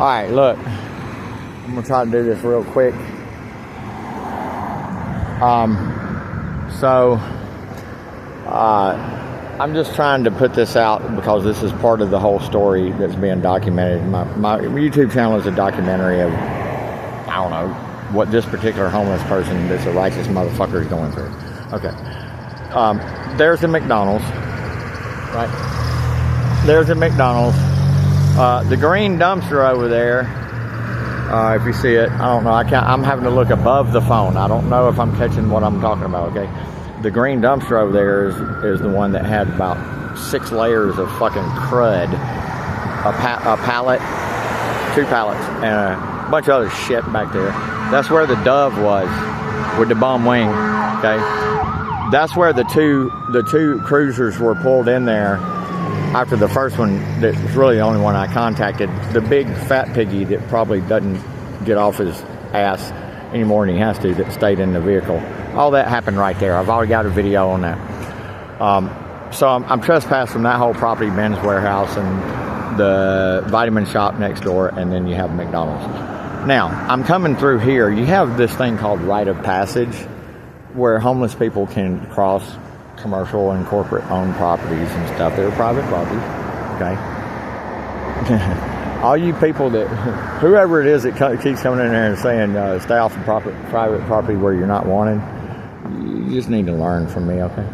Alright, look. I'm going to try to do this real quick. I'm just trying to put this out because this is part of the whole story that's being documented. My YouTube channel is a documentary of, I don't know, what this particular homeless person that's a righteous motherfucker is going through. Okay. There's the McDonald's. Right? There's the McDonald's. The green dumpster over there, if you see it, I don't know. I'm having to look above the phone. I don't know if I'm catching what I'm talking about, okay? The green dumpster over there is the one that had about 6 layers of fucking crud. A pallet, 2 pallets, and a bunch of other shit back there. That's where the Dove was with the bum wing, okay? That's where the two cruisers were pulled in there after the first one. That was really the only one I contacted. The big fat piggy that probably doesn't get off his ass any more than he has to, that stayed in the vehicle. All that happened right there. I've already got a video on that. So I'm trespassed from that whole property, Ben's warehouse, and the vitamin shop next door, and then you have McDonald's. Now, I'm coming through here. You have this thing called right of passage, where homeless people can cross commercial and corporate owned properties and stuff. They're private properties, okay? All you people that, whoever it is that keeps coming in there and saying, stay off of private property where you're not wanted, you just need to learn from me, okay?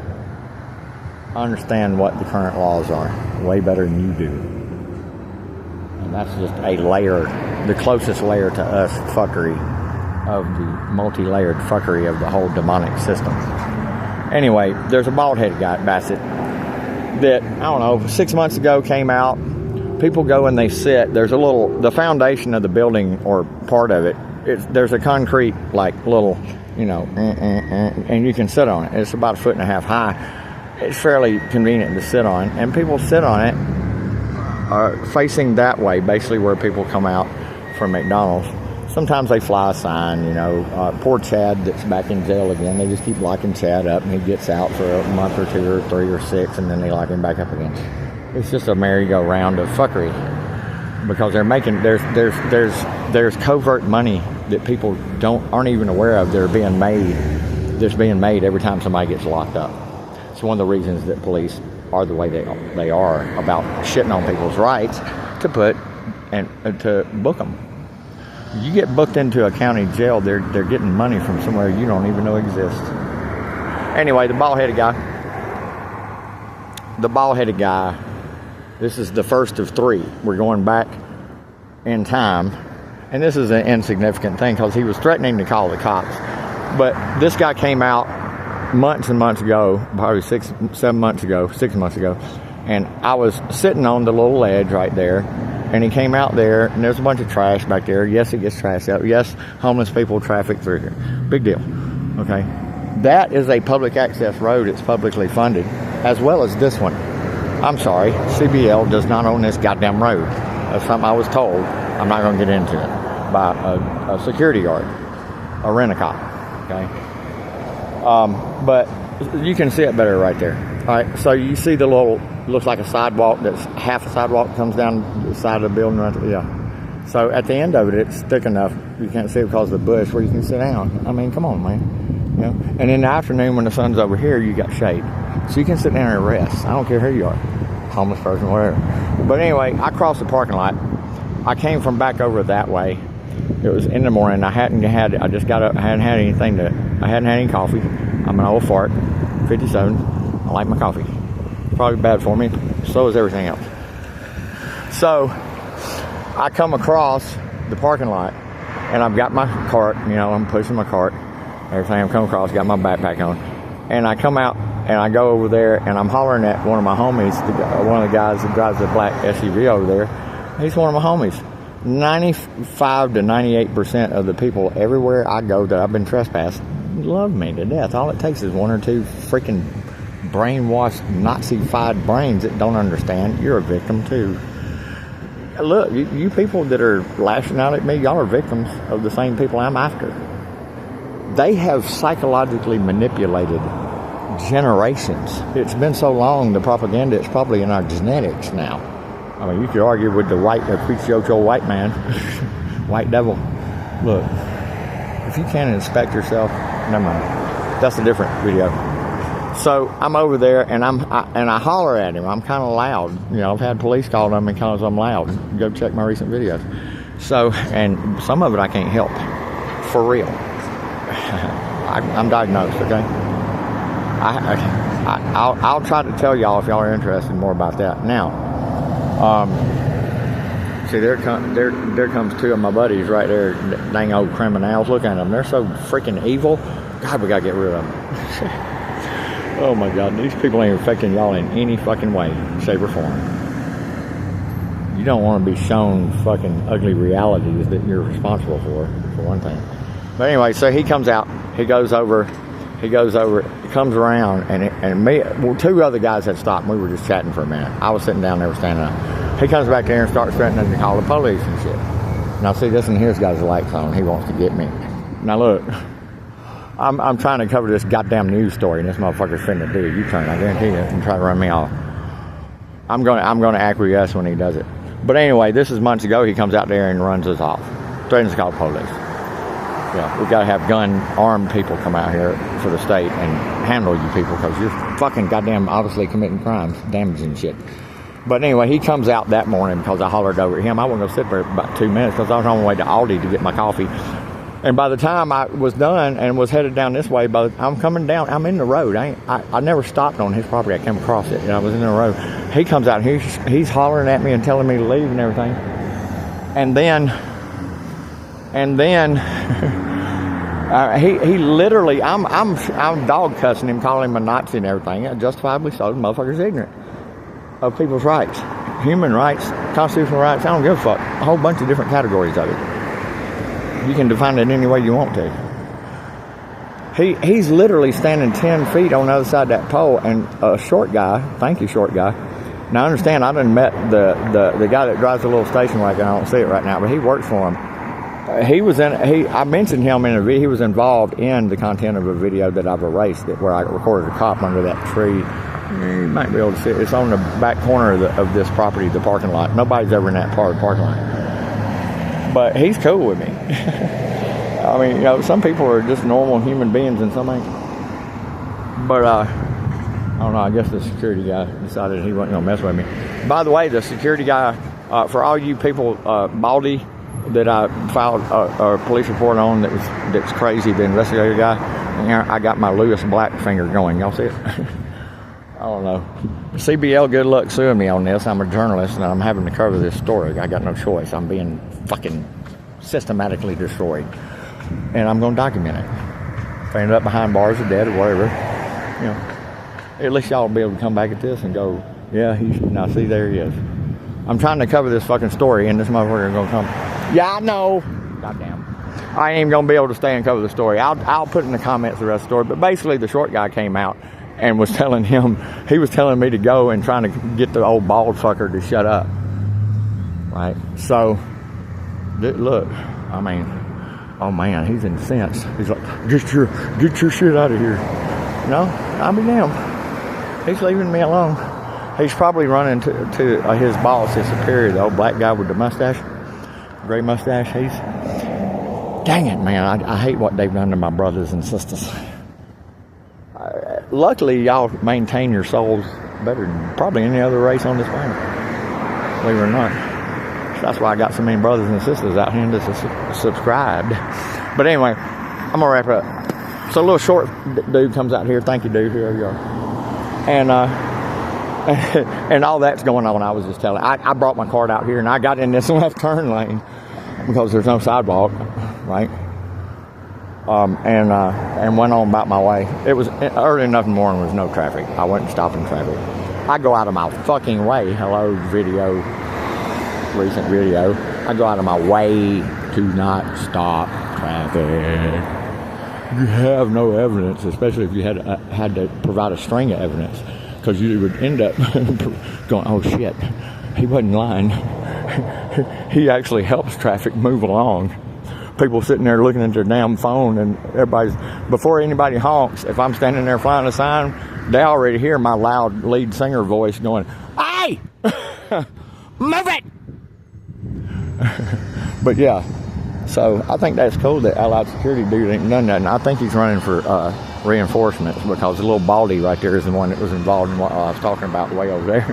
I understand what the current laws are way better than you do. And that's just a layer, the closest layer to us fuckery of the multi-layered fuckery of the whole demonic system. Anyway, there's a bald-headed guy at Bassett that, I don't know, 6 months ago came out. People go and they sit. There's a little, the foundation of the building, or part of it, there's a concrete, like, little, you know, and you can sit on it. It's about 1.5 feet high. It's fairly convenient to sit on, and people sit on it facing that way, basically where people come out from McDonald's. Sometimes they fly a sign, you know. Poor Chad that's back in jail again. They just keep locking Chad up, and he gets out for a month or 2 or 3 or 6, and then they lock him back up again. It's just a merry-go-round of fuckery, because they're making, there's covert money that people aren't even aware of. That's being made every time somebody gets locked up. It's one of the reasons that police are the way they are about shitting on people's rights to book them. You get booked into a county jail, they're getting money from somewhere you don't even know exists. Anyway, the bald-headed guy, this is the first of 3. We're going back in time, and this is an insignificant thing because he was threatening to call the cops. But this guy came out months and months ago, probably 6 months ago, and I was sitting on the little ledge right there, and he came out there, and there's a bunch of trash back there. Yes, it gets trashed out. Yes, homeless people traffic through here. Big deal, okay? That is a public access road. It's publicly funded, as well as this one. I'm sorry, CBL does not own this goddamn road. That's something I was told. I'm not going to get into it. By a security guard, a rent-a-cop, okay? But you can see it better right there. All right, so you see the little, looks like a sidewalk that's half a sidewalk comes down the side of the building right there. Yeah. So at the end of it, it's thick enough you can't see it because of the bush where you can sit down. I mean, come on, man. You know? And in the afternoon when the sun's over here, you got shade. So you can sit down and rest. I don't care who you are, homeless person, whatever. But anyway, I crossed the parking lot. I came from back over that way. It was in the morning. I hadn't had any coffee. I'm an old fart, 57. I like my coffee. Probably bad for me. So is everything else. So I come across the parking lot, and I've got my cart. You know, I'm pushing my cart. Everything I'm coming across, got my backpack on, and I come out and I go over there, and I'm hollering at one of my homies, one of the guys that drives the black SUV over there. He's one of my homies. 95 to 98% of the people everywhere I go that I've been trespassed love me to death. All it takes is 1 or 2 freaking brainwashed Nazi-fied brains that don't understand you're a victim too. Look, you people that are lashing out at me, y'all are victims of the same people I'm after. They have psychologically manipulated generations. It's been so long, the propaganda is probably in our genetics now. I mean, you could argue with the Quixote white man, white devil. Look, if you can't inspect yourself, never mind. That's a different video. So I'm over there, and I holler at him. I'm kind of loud. You know, I've had police call on me because I'm loud. Go check my recent videos. So, and some of it I can't help, for real. I'm diagnosed, okay? I'll try to tell y'all if y'all are interested more about that. Now, see, there comes two of my buddies right there, dang old criminals. Look at them. They're so freaking evil. God, we gotta get rid of them. Oh my God, these people ain't affecting y'all in any fucking way, shape, or form. You don't want to be shown fucking ugly realities that you're responsible for one thing. But anyway, so he comes out, he goes over, comes around, and me, well, two other guys had stopped, and we were just chatting for a minute. I was sitting down, they were standing up. He comes back there and starts threatening to call the police and shit. Now see, this one here's got his lights on, he wants to get me. Now look, I'm trying to cover this goddamn news story, and this motherfucker's finna do a U-turn, I guarantee you, and try to run me off. I'm gonna acquiesce when he does it. But anyway, this is months ago, he comes out there and runs us off. Threatens to call the police. Yeah, we've got to have armed people come out here for the state and handle you people because you're fucking goddamn obviously committing crimes, damaging shit. But anyway, he comes out that morning because I hollered over at him. I wasn't going to sit there for about 2 minutes because I was on my way to Aldi to get my coffee. And by the time I was done and was headed down this way, I'm coming down. I'm in the road. I never stopped on his property. I came across it, and I was in the road. He comes out. He's hollering at me and telling me to leave and everything. And then he literally, I'm dog cussing him, calling him a Nazi and everything. Justifiably so. The motherfucker's ignorant of people's rights, human rights, constitutional rights. I don't give a fuck. A whole bunch of different categories of it. You can define it any way you want to. He's literally standing 10 feet on the other side of that pole, and a short guy, thank you, short guy. Now, I understand, I done met the guy that drives the little station wagon. I don't see it right now, but he works for him. I mentioned him in a video. He was involved in the content of a video that I've erased, where I recorded a cop under that tree. You might be able to see it. It's on the back corner of this property, the parking lot. Nobody's ever in that part of the parking lot. But he's cool with me. I mean, you know, some people are just normal human beings and some ain't. But, I don't know, I guess the security guy decided he wasn't going to mess with me. By the way, the security guy, for all you people, Baldy, that I filed a police report on that's crazy, the investigator guy, I got my Lewis Black finger going. Y'all see it? I don't know. CBL, good luck suing me on this. I'm a journalist, and I'm having to cover this story. I got no choice. I'm being fucking systematically destroyed. And I'm going to document it. If I end up behind bars or dead or whatever, you know, at least y'all will be able to come back at this and go, yeah, now see, there he is. I'm trying to cover this fucking story, and this motherfucker is going to come. Yeah, I know. Goddamn. I ain't even going to be able to stay and cover the story. I'll put in the comments the rest of the story. But basically, the short guy came out and was telling me to go and trying to get the old bald fucker to shut up. Right? So, look, I mean, oh man, he's incensed. He's like, get your shit out of here. No, I'll be damned. He's leaving me alone. He's probably running to his boss, his superior, the old black guy with the mustache, gray mustache. Dang it, man, I hate what they've done to my brothers and sisters. Luckily, y'all maintain your souls better than probably any other race on this planet, believe it or not. So that's why I got so many brothers and sisters out here that's subscribed. But anyway, I'm gonna wrap it up. So a little short dude comes out here. Thank you, dude. Here you are. And all that's going on. I was just telling. I brought my cart out here and I got in this left turn lane because there's no sidewalk, right? And went on about my way. It was early enough in the morning. There was no traffic. I wasn't stopping traffic. I go out of my fucking way. Hello, recent video. I go out of my way to not stop traffic. You have no evidence, especially if you had to provide a string of evidence, because you would end up going, oh shit, he wasn't lying. He actually helps traffic move along. People sitting there looking at their damn phone, and before anybody honks, if I'm standing there flying a sign, they already hear my loud lead singer voice going, hey! Move it! But yeah, so I think that's cool that Allied Security dude ain't done that. And I think he's running for reinforcements, because the little baldy right there is the one that was involved in what I was talking about way over there.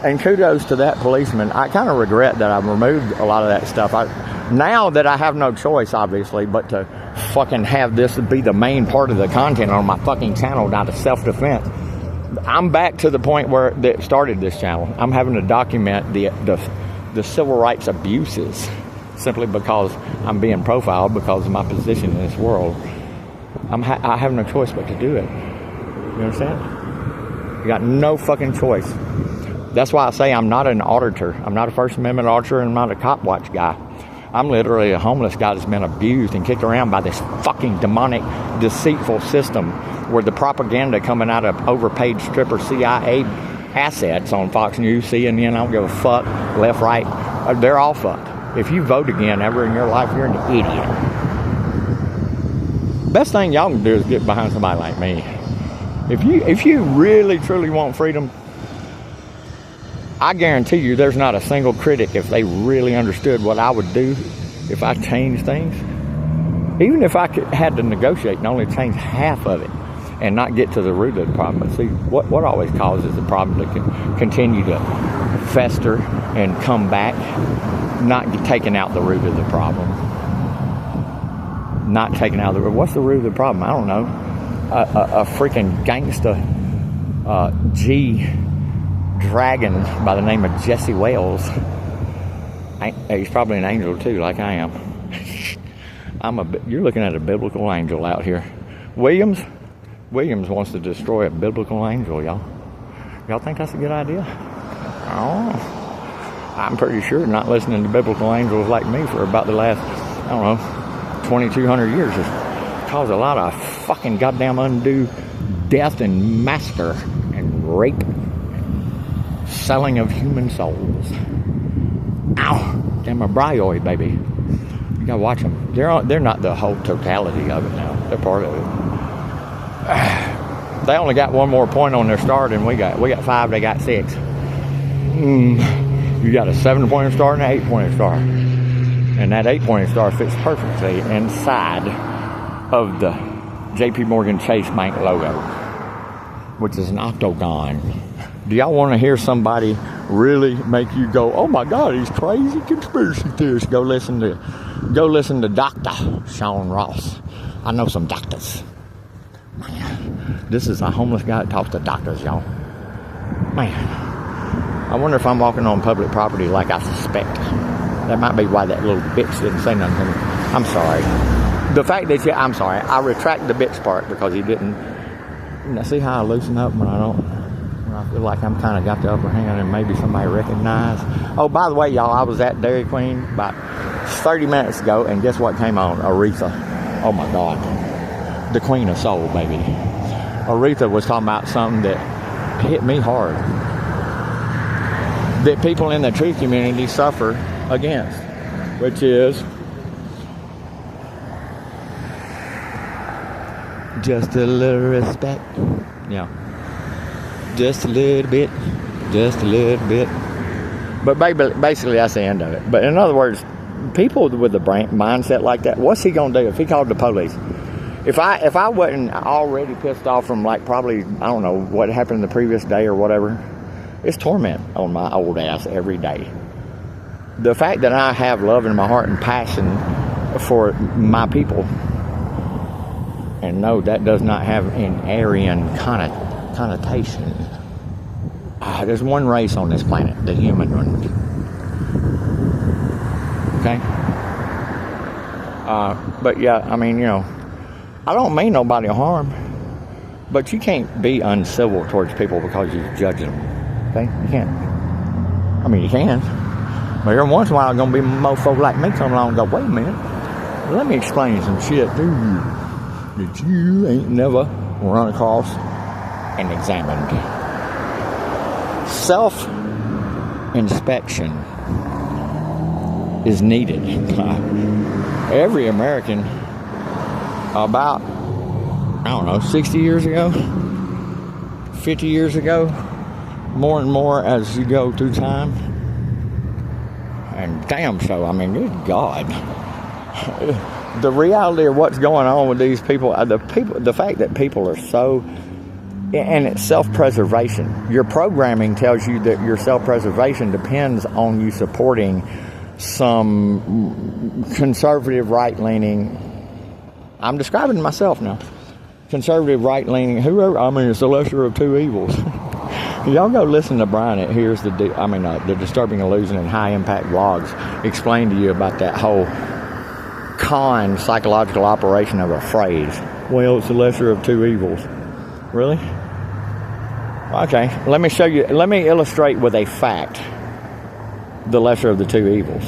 And kudos to that policeman. I kind of regret that I've removed a lot of that stuff. Now that I have no choice, obviously, but to fucking have this be the main part of the content on my fucking channel, not to self-defense. I'm back to the point where that started this channel. I'm having to document the civil rights abuses simply because I'm being profiled because of my position in this world. I have no choice but to do it. You understand? You got no fucking choice. That's why I say I'm not an auditor. I'm not a First Amendment auditor, and I'm not a cop watch guy. I'm literally a homeless guy that's been abused and kicked around by this fucking demonic, deceitful system where the propaganda coming out of overpaid stripper CIA assets on Fox News, CNN, I don't give a fuck, left, right, they're all fucked. If you vote again ever in your life, you're an idiot. Best thing y'all can do is get behind somebody like me. If you really, truly want freedom, I guarantee you there's not a single critic, if they really understood what I would do if I changed things. Even if I had to negotiate and only change half of it and not get to the root of the problem. But see, what always causes the problem to continue to fester and come back, not taking out the root of the problem. Not taking out the root. What's the root of the problem? I don't know. A freaking gangster Dragon by the name of Jesse Wales. He's probably an angel too, like I am. You're looking at a biblical angel out here. Williams wants to destroy a biblical angel, y'all. Y'all think that's a good idea? Oh, I'm pretty sure not listening to biblical angels like me for about the last, I don't know, 2,200 years has caused a lot of fucking goddamn undue death and massacre and rape. Selling of human souls. Ow! Damn, a bryoid, baby. You gotta watch them. They're not the whole totality of it now. They're part of it. They only got one more point on their star than we got. We got 5, they got 6. You got a 7-pointed star and an 8-pointed star. And that 8-pointed star fits perfectly inside of the JP Morgan Chase Bank logo, which is an octagon. Do y'all want to hear somebody really make you go, oh my God, he's crazy conspiracy theorist? Go listen to Dr. Sean Ross. I know some doctors. Man, this is a homeless guy that talks to doctors, y'all. Man, I wonder if I'm walking on public property like I suspect. That might be why that little bitch didn't say nothing to me. I'm sorry. The fact that I'm sorry. I retract the bitch part because he didn't. Now, see how I loosen up when I feel like I'm kind of got the upper hand and maybe somebody recognized. Oh, by the way, y'all, I was at Dairy Queen about 30 minutes ago, and guess what came on? Aretha. Oh, my God. The Queen of Soul, baby. Aretha was talking about something that hit me hard, that people in the tree community suffer against, which is just a little respect. Yeah. Just a little bit. But basically, that's the end of it. But in other words, people with a mindset like that, what's he gonna do if he called the police? If I wasn't already pissed off from like probably, I don't know what happened the previous day or whatever, it's torment on my old ass every day. The fact that I have love in my heart and passion for my people, and no, that does not have an Aryan connotation. There's one race on this planet, the human one. Okay? But yeah, I mean, you know, I don't mean nobody harm, but you can't be uncivil towards people because you judge them. Okay? You can't. I mean, you can. But every once in a while, there's going to be mofo like me come along and go, wait a minute, let me explain some shit to you that you ain't never run across and examined. Self-inspection is needed. Every American, about, I don't know, 60 years ago, 50 years ago, more and more as you go through time, And damn so, I mean, good God. The reality of what's going on with these people, the fact that people are so, and it's self-preservation. Your programming tells you that your self-preservation depends on you supporting some conservative right-leaning, I'm describing myself now, conservative right-leaning, whoever, I mean, it's the lesser of two evils. Y'all go listen to Brian at Here's the Disturbing Illusion and High Impact Vlogs explain to you about that whole psychological operation of a phrase. Well, it's the lesser of two evils. Really? Okay, let me show you, let me illustrate with a fact the lesser of the two evils.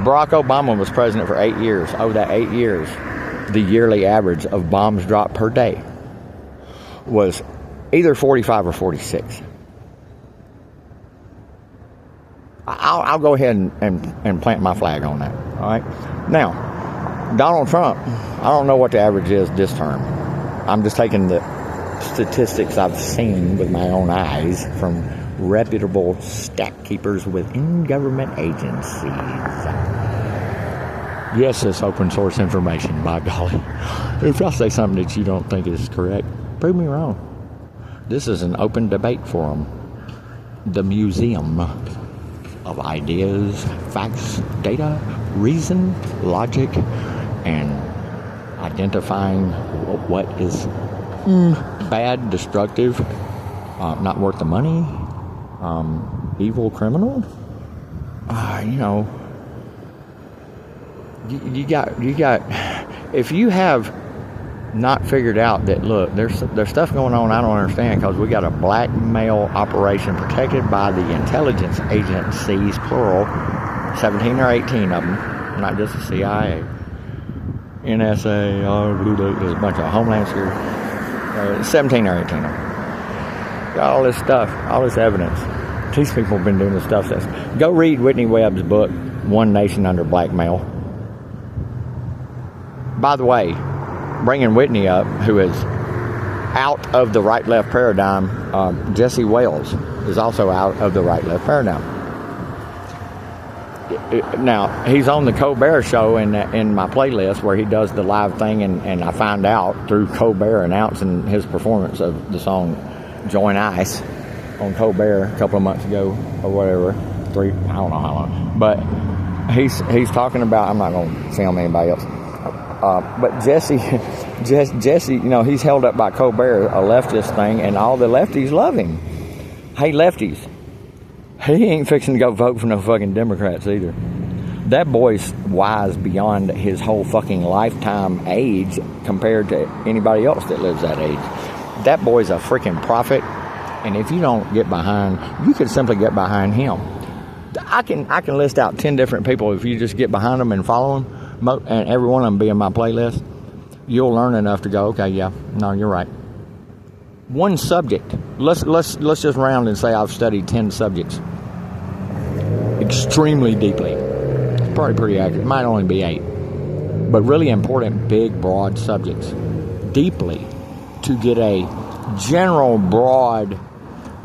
Barack Obama was president for 8 years. Over that 8 years, the yearly average of bombs dropped per day was either 45 or 46. I'll go ahead and plant my flag on that. All right. Now, Donald Trump, I don't know what the average is this term. I'm just taking the statistics I've seen with my own eyes from reputable stat keepers within government agencies. Yes, it's open source information, by golly. If I say something that you don't think is correct, prove me wrong. This is an open debate forum. The museum of ideas, facts, data, reason, logic, and identifying what is bad, destructive, not worth the money, evil, criminal. You got. If you have not figured out that, look, there's stuff going on I don't understand, because we got a blackmail operation protected by the intelligence agencies, plural, 17 or 18 of them, not just the CIA, NSA, there's a bunch of Homeland Security, 17 or 18 of them. Got all this stuff, all this evidence. These people have been doing this stuff since. Go read Whitney Webb's book, One Nation Under Blackmail. By the way, bringing Whitney up, who is out of the right-left paradigm, Jesse Wales is also out of the right-left paradigm. Now, he's on the Colbert Show in my playlist where he does the live thing, and I found out through Colbert announcing his performance of the song Join Ice on Colbert a couple of months ago, or whatever, I don't know how long. But he's talking about, I'm not going to film anybody else. But Jesse, he's held up by Colbert, a leftist thing, and all the lefties love him. Hey, lefties, he ain't fixing to go vote for no fucking Democrats either. That boy's wise beyond his whole fucking lifetime age compared to anybody else that lives that age. That boy's a freaking prophet, and if you don't get behind, you could simply get behind him. I can list out 10 different people. If you just get behind them and follow them, and every one of them be in my playlist, you'll learn enough to go, okay, yeah, no, you're right. One subject. Let's just round and say I've studied 10 subjects extremely deeply. It's probably pretty accurate. It might only be 8. But really important, big, broad subjects. Deeply, to get a general, broad,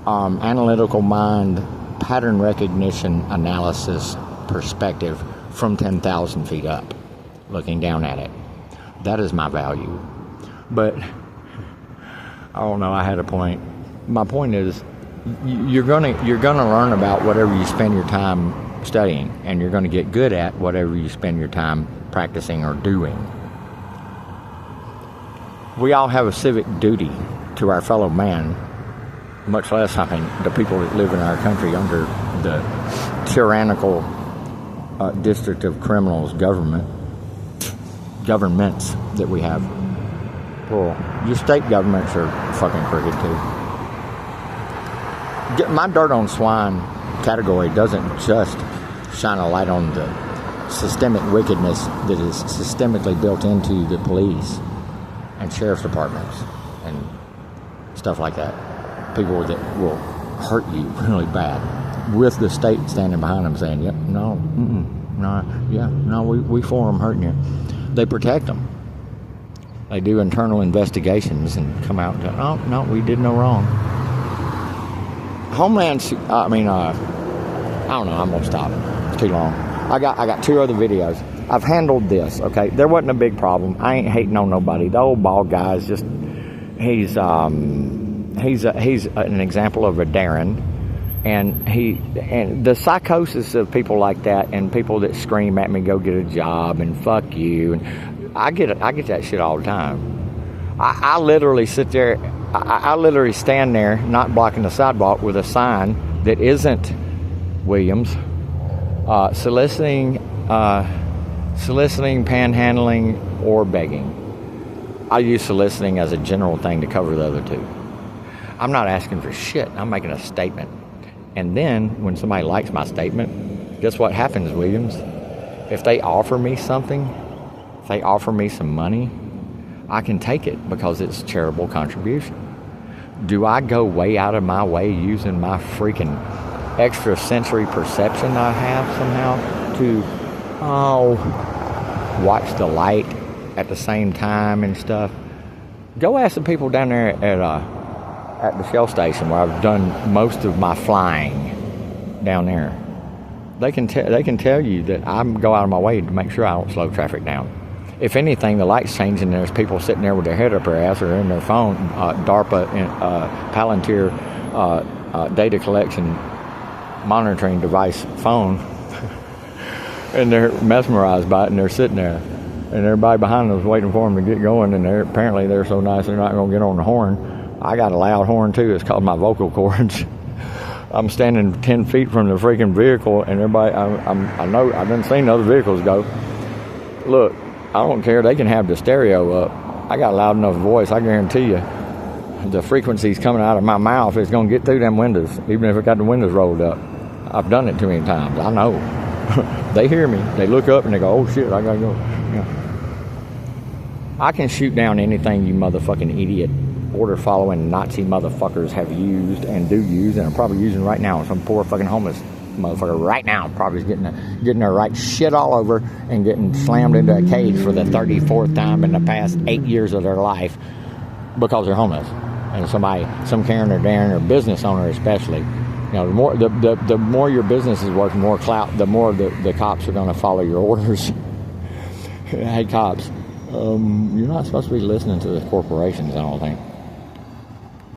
analytical mind, pattern recognition, analysis, perspective from 10,000 feet up, looking down at it. That is my value. But I don't know, I had a point. My point is, you're gonna learn about whatever you spend your time studying, and you're gonna get good at whatever you spend your time practicing or doing. We all have a civic duty to our fellow man, much less, the people that live in our country under the tyrannical district of criminals governments that we have. Well, your state governments are fucking crooked too. My dirt on swine category doesn't just shine a light on the systemic wickedness that is systemically built into the police and sheriff's departments and stuff like that. People that will hurt you really bad, with the state standing behind them saying, yep, we for them hurting you. They protect them. They do internal investigations and come out and go, oh, no, we did no wrong. I don't know. I'm gonna stop. It's too long. I got 2 other videos. I've handled this. Okay, there wasn't a big problem. I ain't hating on nobody. The old bald guy is just he's an example of a Darren, and the psychosis of people like that and people that scream at me, go get a job and fuck you, and I get that shit all the time. I literally sit there. I literally stand there, not blocking the sidewalk, with a sign that isn't Williams, soliciting, panhandling, or begging. I use soliciting as a general thing to cover the other 2. I'm not asking for shit. I'm making a statement. And then when somebody likes my statement, guess what happens, Williams? If they offer me something, if they offer me some money, I can take it because it's charitable contribution. Do I go way out of my way using my freaking extrasensory perception I have somehow to watch the light at the same time and stuff? Go ask the people down there at the Shell station where I've done most of my flying down there. They can tell you that I go out of my way to make sure I don't slow traffic down. If anything, the light's changing and there's people sitting there with their head up their ass or in their phone, DARPA, Palantir data collection monitoring device phone, and they're mesmerized by it, and they're sitting there, and everybody behind them is waiting for them to get going, and apparently they're so nice they're not going to get on the horn. I got a loud horn too. It's called my vocal cords. I'm standing 10 feet from the freaking vehicle, and everybody, I know, I've been seeing other vehicles go. Look, I don't care. They can have the stereo up. I got a loud enough voice. I guarantee you, the frequencies coming out of my mouth is going to get through them windows, even if it got the windows rolled up. I've done it too many times. I know. They hear me. They look up and they go, "Oh shit, I gotta go." Yeah. I can shoot down anything you motherfucking idiot order-following Nazi motherfuckers have used and do use, and are probably using right now. Some poor fucking homeless motherfucker right now probably is getting their right shit all over and getting slammed into a cage for the 34th time in the past 8 years of their life because they're homeless. And some Karen or Darren or business owner especially, you know, the more your business is worth, more clout, the more the cops are going to follow your orders. Hey cops, you're not supposed to be listening to the corporations, I don't think.